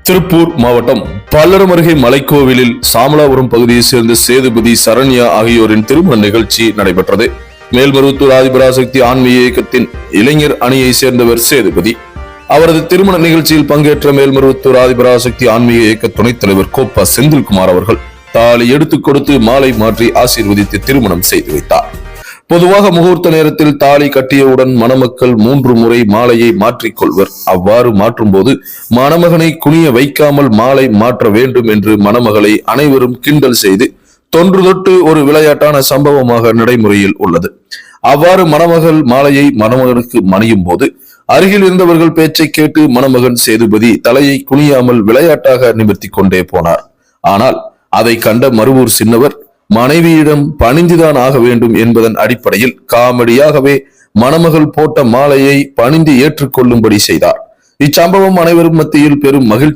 திருப்பூர் மாவட்டம் பல்லடம் அருகே மலைக்கோவிலில் சாமலாபுரம் பகுதியைச் சேர்ந்த சேதுபதி சரண்யா ஆகியோரின் திருமண நிகழ்ச்சி நடைபெற்றது. மேல்மருவத்தூர் ஆதிபராசக்தி ஆன்மீக இயக்கத்தின் இளைஞர் அணியை சேர்ந்தவர் சேதுபதி. அவரது திருமண நிகழ்ச்சியில் பங்கேற்ற மேல்மருவத்தூர் ஆதிபராசக்தி ஆன்மீக இயக்க துணைத் தலைவர் கோப்பா செந்தில்குமார் அவர்கள் தாலி எடுத்துக் கொடுத்து மாலை மாற்றி ஆசீர்வதித்து திருமணம் செய்து வைத்தார். பொதுவாக முகூர்த்த நேரத்தில் தாலி கட்டியவுடன் மணமக்கள் 3 முறை மாலையை மாற்றிக்கொள்வர். அவ்வாறு மாற்றும் போது மணமகனை குனிய வைக்காமல் மாலை மாற்ற வேண்டும் என்று மணமகளை அனைவரும் கிண்டல் செய்து தொன்று தொட்டு ஒரு விளையாட்டான சம்பவமாக நடைமுறையில் உள்ளது. அவ்வாறு மணமகள் மாலையை மணமகனுக்கு மணியும் போது அருகில் இருந்தவர்கள் பேச்சை கேட்டு மணமகன் சேதுபதி தலையை குனியாமல் விளையாட்டாக நிமிர்த்தி கொண்டே போனார். ஆனால் அதை கண்ட மருவூர் சின்னவர் மனைவியிடம் பணிந்துதான் ஆக வேண்டும் என்பதன் அடிப்படையில் காமெடியாகவே மணமகள் போட்ட மாலையை பணிந்து ஏற்றுக்கொள்ளும்படி செய்தார். இச்சம்பவம் அனைவரும் மத்தியில் பெரும் மகிழ்ச்சி